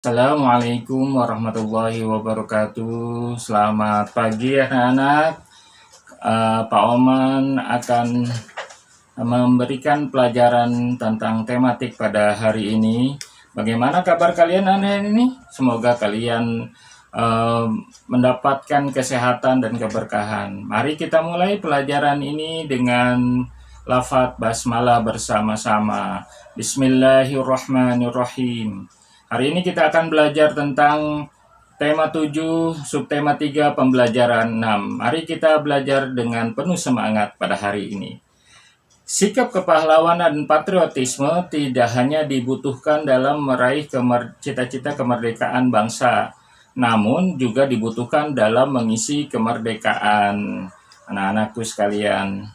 Assalamualaikum warahmatullahi wabarakatuh. Selamat pagi anak-anak. Pak Oman akan memberikan pelajaran tentang tematik pada hari ini. Bagaimana kabar kalian anak ini? Semoga kalian mendapatkan kesehatan dan keberkahan. Mari kita mulai pelajaran ini dengan lafaz basmalah bersama-sama. Bismillahirrahmanirrahim. Hari ini kita akan belajar tentang tema 7, subtema 3, pembelajaran 6. Mari kita belajar dengan penuh semangat pada hari ini. Sikap kepahlawanan dan patriotisme tidak hanya dibutuhkan dalam meraih cita-cita kemerdekaan bangsa, namun juga dibutuhkan dalam mengisi kemerdekaan anak-anakku sekalian.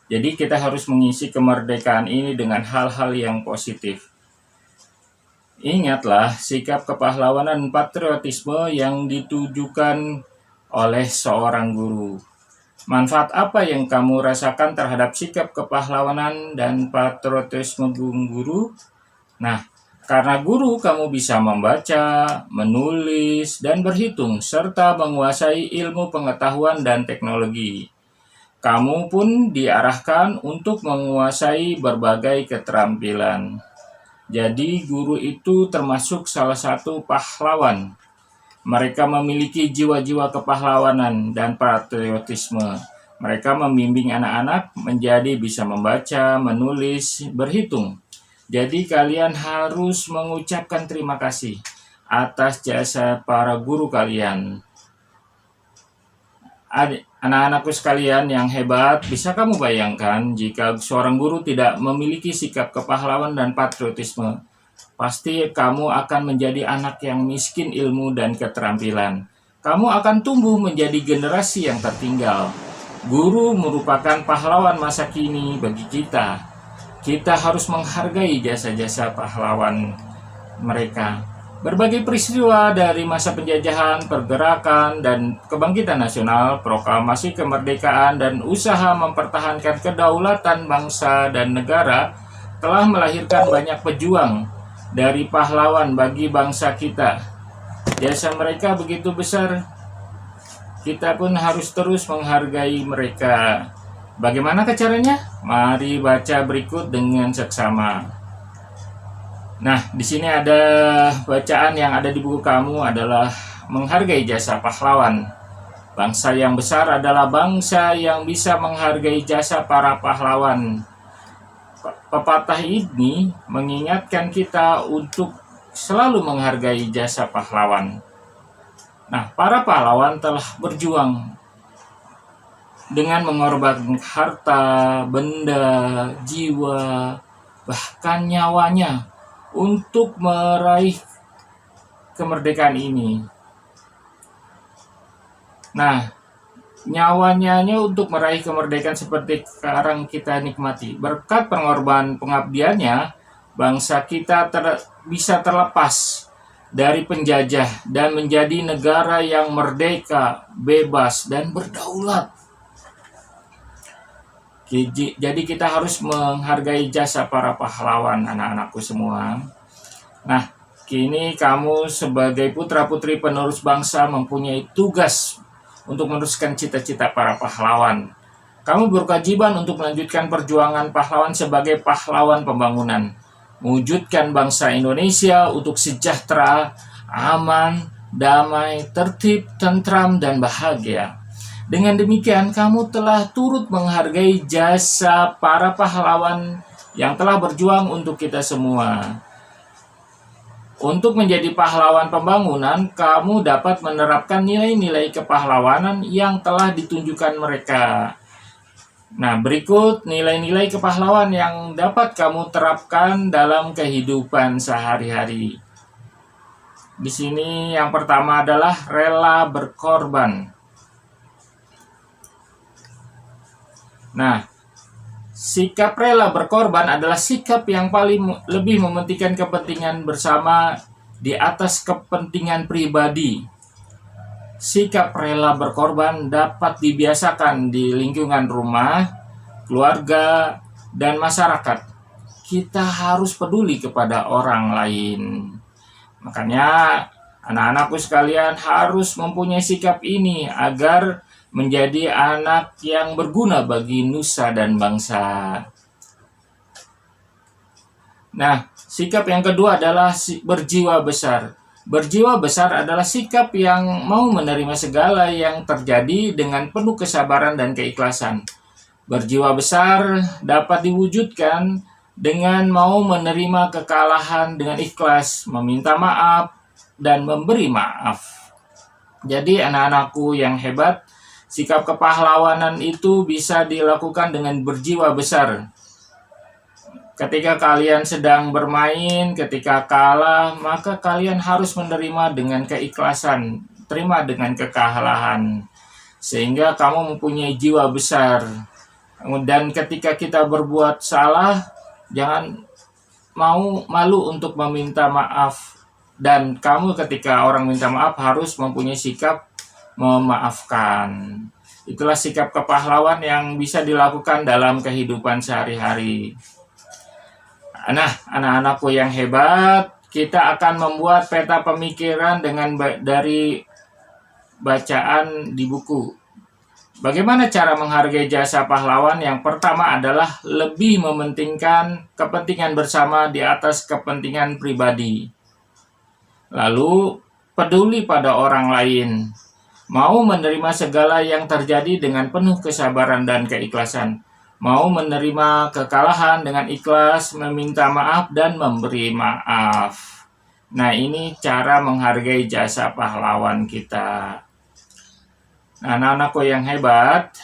Jadi kita harus mengisi kemerdekaan ini dengan hal-hal yang positif. Ingatlah sikap kepahlawanan dan patriotisme yang ditujukan oleh seorang guru. Manfaat apa yang kamu rasakan terhadap sikap kepahlawanan dan patriotisme guru? Nah, karena guru kamu bisa membaca, menulis, dan berhitung, serta menguasai ilmu pengetahuan dan teknologi. Kamu pun diarahkan untuk menguasai berbagai keterampilan. Jadi guru itu termasuk salah satu pahlawan. Mereka memiliki jiwa-jiwa kepahlawanan dan patriotisme. Mereka membimbing anak-anak menjadi bisa membaca, menulis, berhitung. Jadi kalian harus mengucapkan terima kasih atas jasa para guru kalian. Anak-anakku sekalian yang hebat, bisa kamu bayangkan jika seorang guru tidak memiliki sikap kepahlawan dan patriotisme? Pasti kamu akan menjadi anak yang miskin ilmu dan keterampilan. Kamu akan tumbuh menjadi generasi yang tertinggal. Guru merupakan pahlawan masa kini bagi kita. Kita harus menghargai jasa-jasa pahlawan mereka. Berbagai peristiwa dari masa penjajahan, pergerakan, dan kebangkitan nasional, proklamasi kemerdekaan, dan usaha mempertahankan kedaulatan bangsa dan negara telah melahirkan banyak pejuang dari pahlawan bagi bangsa kita. Jasa mereka begitu besar, kita pun harus terus menghargai mereka. Bagaimana caranya? Mari baca berikut dengan seksama. Nah, di sini ada bacaan yang ada di buku kamu adalah menghargai jasa pahlawan. Bangsa yang besar adalah bangsa yang bisa menghargai jasa para pahlawan. Pepatah ini mengingatkan kita untuk selalu menghargai jasa pahlawan. Nah, para pahlawan telah berjuang dengan mengorbankan harta, benda, jiwa, bahkan nyawanya untuk meraih kemerdekaan ini. Nah, nyawanya untuk meraih kemerdekaan seperti sekarang kita nikmati. Berkat pengorbanan pengabdiannya, bangsa kita bisa terlepas dari penjajah dan menjadi negara yang merdeka, bebas, dan berdaulat. Jadi kita harus menghargai jasa para pahlawan anak-anakku semua. Nah, kini kamu sebagai putra-putri penerus bangsa mempunyai tugas untuk meneruskan cita-cita para pahlawan. Kamu berkewajiban untuk melanjutkan perjuangan pahlawan sebagai pahlawan pembangunan. Mewujudkan bangsa Indonesia untuk sejahtera, aman, damai, tertib, tentram, dan bahagia. Dengan demikian, kamu telah turut menghargai jasa para pahlawan yang telah berjuang untuk kita semua. Untuk menjadi pahlawan pembangunan, kamu dapat menerapkan nilai-nilai kepahlawanan yang telah ditunjukkan mereka. Nah, berikut nilai-nilai kepahlawan yang dapat kamu terapkan dalam kehidupan sehari-hari. Di sini yang pertama adalah rela berkorban. Nah, sikap rela berkorban adalah sikap yang paling lebih mementingkan kepentingan bersama di atas kepentingan pribadi. Sikap rela berkorban dapat dibiasakan di lingkungan rumah, keluarga, dan masyarakat. Kita harus peduli kepada orang lain. Makanya anak-anakku sekalian harus mempunyai sikap ini agar menjadi anak yang berguna bagi nusa dan bangsa. Nah, sikap yang kedua adalah berjiwa besar. Berjiwa besar adalah sikap yang mau menerima segala yang terjadi dengan penuh kesabaran dan keikhlasan. Berjiwa besar dapat diwujudkan dengan mau menerima kekalahan dengan ikhlas, meminta maaf, dan memberi maaf. Jadi anak-anakku yang hebat, sikap kepahlawanan itu bisa dilakukan dengan berjiwa besar. Ketika kalian sedang bermain, ketika kalah, maka kalian harus menerima dengan keikhlasan, terima dengan kekalahan, sehingga kamu mempunyai jiwa besar. Dan ketika kita berbuat salah, jangan mau malu untuk meminta maaf. Dan kamu ketika orang minta maaf harus mempunyai sikap memaafkan. Itulah sikap kepahlawan yang bisa dilakukan dalam kehidupan sehari-hari. Nah, anak-anakku yang hebat, kita akan membuat peta pemikiran dari bacaan di buku. Bagaimana cara menghargai jasa pahlawan? Yang pertama adalah lebih mementingkan kepentingan bersama di atas kepentingan pribadi. Lalu, peduli pada orang lain. Mau menerima segala yang terjadi dengan penuh kesabaran dan keikhlasan. Mau menerima kekalahan dengan ikhlas, meminta maaf, dan memberi maaf. Nah, ini cara menghargai jasa pahlawan kita. Nah, anak-anakku yang hebat,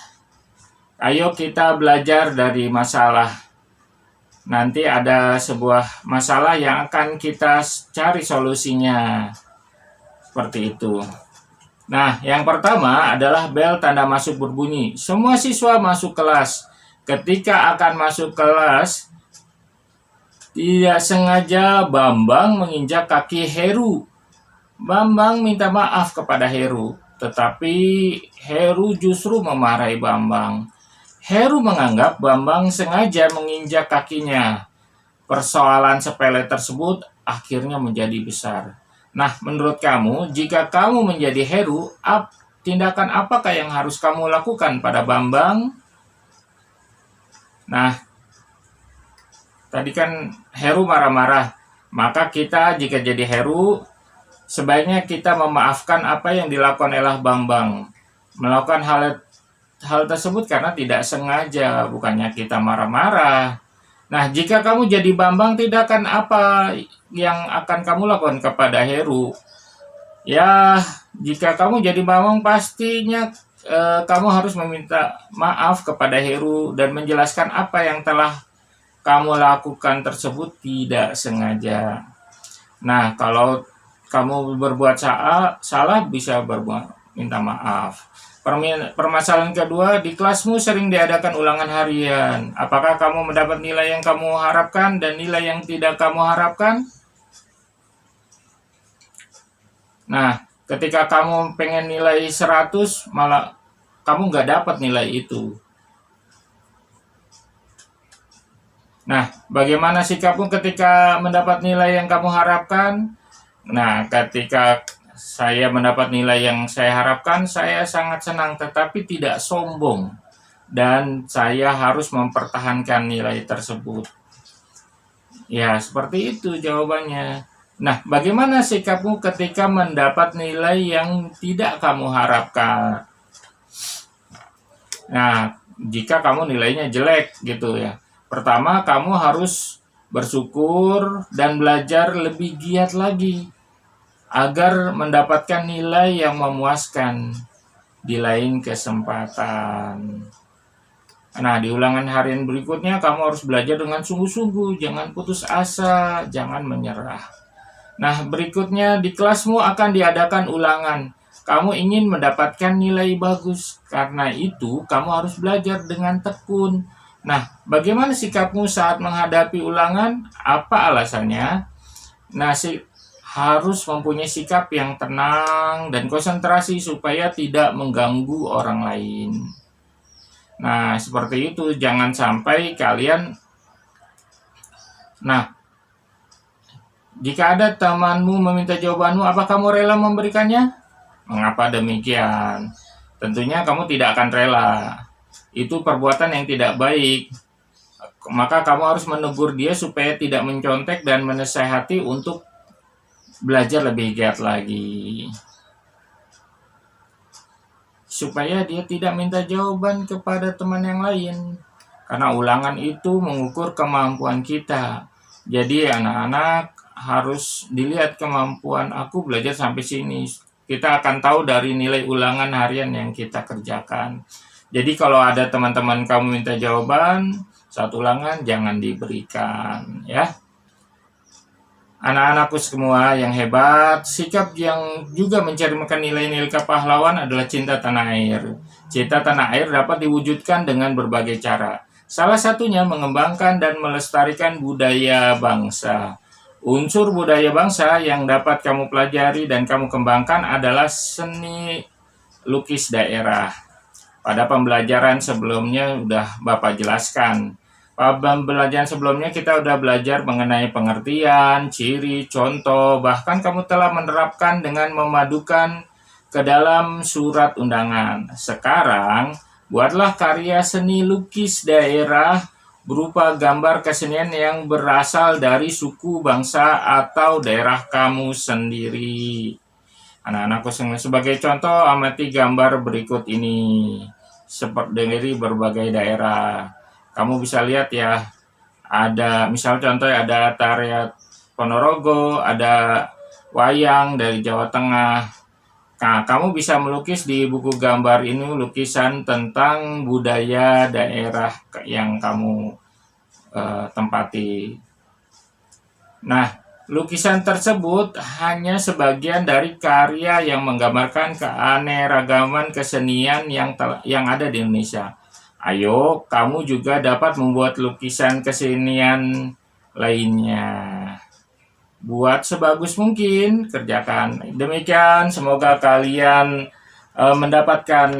ayo kita belajar dari masalah. Nanti ada sebuah masalah yang akan kita cari solusinya. Seperti itu. Nah, yang pertama adalah bel tanda masuk berbunyi. Semua siswa masuk kelas. Ketika akan masuk kelas, tidak sengaja Bambang menginjak kaki Heru. Bambang minta maaf kepada Heru, tetapi Heru justru memarahi Bambang. Heru menganggap Bambang sengaja menginjak kakinya. Persoalan sepele tersebut akhirnya menjadi besar. Nah, menurut kamu, jika kamu menjadi Heru, tindakan apakah yang harus kamu lakukan pada Bambang? Nah, tadi kan Heru marah-marah. Maka kita jika jadi Heru, sebaiknya kita memaafkan apa yang dilakukan oleh Bambang. Melakukan hal tersebut karena tidak sengaja, bukannya kita marah-marah. Nah, jika kamu jadi Bambang, tindakan apa yang akan kamu lakukan kepada Heru? Ya, jika kamu jadi Bambang, pastinya kamu harus meminta maaf kepada Heru dan menjelaskan apa yang telah kamu lakukan tersebut tidak sengaja. Nah, kalau kamu berbuat salah bisa minta maaf. Permasalahan kedua, di kelasmu sering diadakan ulangan harian. Apakah kamu mendapat nilai yang kamu harapkan dan nilai yang tidak kamu harapkan? Nah, ketika kamu pengen nilai 100, malah kamu nggak dapat nilai itu. Nah, bagaimana sikapmu ketika mendapat nilai yang kamu harapkan? Nah, ketika saya mendapat nilai yang saya harapkan, saya sangat senang, tetapi tidak sombong. Dan saya harus mempertahankan nilai tersebut. Ya, seperti itu jawabannya. Nah, bagaimana sikapmu ketika mendapat nilai yang tidak kamu harapkan? Nah, jika kamu nilainya jelek gitu ya. Pertama, kamu harus bersyukur dan belajar lebih giat lagi agar mendapatkan nilai yang memuaskan di lain kesempatan. Nah, di ulangan harian berikutnya kamu harus belajar dengan sungguh-sungguh, jangan putus asa, jangan menyerah. Nah, berikutnya di kelasmu akan diadakan ulangan. Kamu ingin mendapatkan nilai bagus, karena itu kamu harus belajar dengan tekun. Nah, bagaimana sikapmu saat menghadapi ulangan? Apa alasannya? Nah, harus mempunyai sikap yang tenang dan konsentrasi supaya tidak mengganggu orang lain. Nah, seperti itu. Jangan sampai kalian Jika ada temanmu meminta jawabanmu, apa kamu rela memberikannya? Mengapa demikian? Tentunya kamu tidak akan rela. Itu perbuatan yang tidak baik. Maka kamu harus menegur dia supaya tidak mencontek dan menasehati untuk belajar lebih giat lagi. Supaya dia tidak minta jawaban kepada teman yang lain. Karena ulangan itu mengukur kemampuan kita. Jadi anak-anak harus dilihat kemampuan aku belajar sampai sini. Kita akan tahu dari nilai ulangan harian yang kita kerjakan. Jadi kalau ada teman-teman kamu minta jawaban saat ulangan, jangan diberikan ya. Anak-anakku semua yang hebat, sikap yang juga mencerminkan nilai-nilai kepahlawan adalah cinta tanah air. Cinta tanah air dapat diwujudkan dengan berbagai cara. Salah satunya mengembangkan dan melestarikan budaya bangsa. Unsur budaya bangsa yang dapat kamu pelajari dan kamu kembangkan adalah seni lukis daerah. Pada pembelajaran sebelumnya sudah Bapak jelaskan. Pada pembelajaran sebelumnya kita sudah belajar mengenai pengertian, ciri, contoh, bahkan kamu telah menerapkan dengan memadukan ke dalam surat undangan. Sekarang, buatlah karya seni lukis daerah berupa gambar kesenian yang berasal dari suku, bangsa, atau daerah kamu sendiri. Anak-anakku sebagai contoh, amati gambar berikut ini. Seperti dari berbagai daerah. Kamu bisa lihat ya, ada misal contohnya ada tarian Ponorogo, ada wayang dari Jawa Tengah. Nah, kamu bisa melukis di buku gambar ini lukisan tentang budaya daerah yang kamu tempati. Nah, lukisan tersebut hanya sebagian dari karya yang menggambarkan keanekaragaman kesenian yang ada di Indonesia. Ayo, kamu juga dapat membuat lukisan kesenian lainnya. Buat sebagus mungkin, kerjakan. Demikian, semoga kalian mendapatkan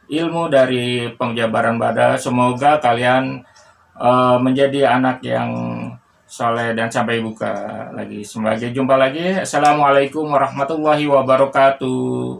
ilmu dari penjabaran Bada. Semoga kalian menjadi anak yang soleh dan sampai buka lagi. Sampai jumpa lagi. Assalamualaikum warahmatullahi wabarakatuh.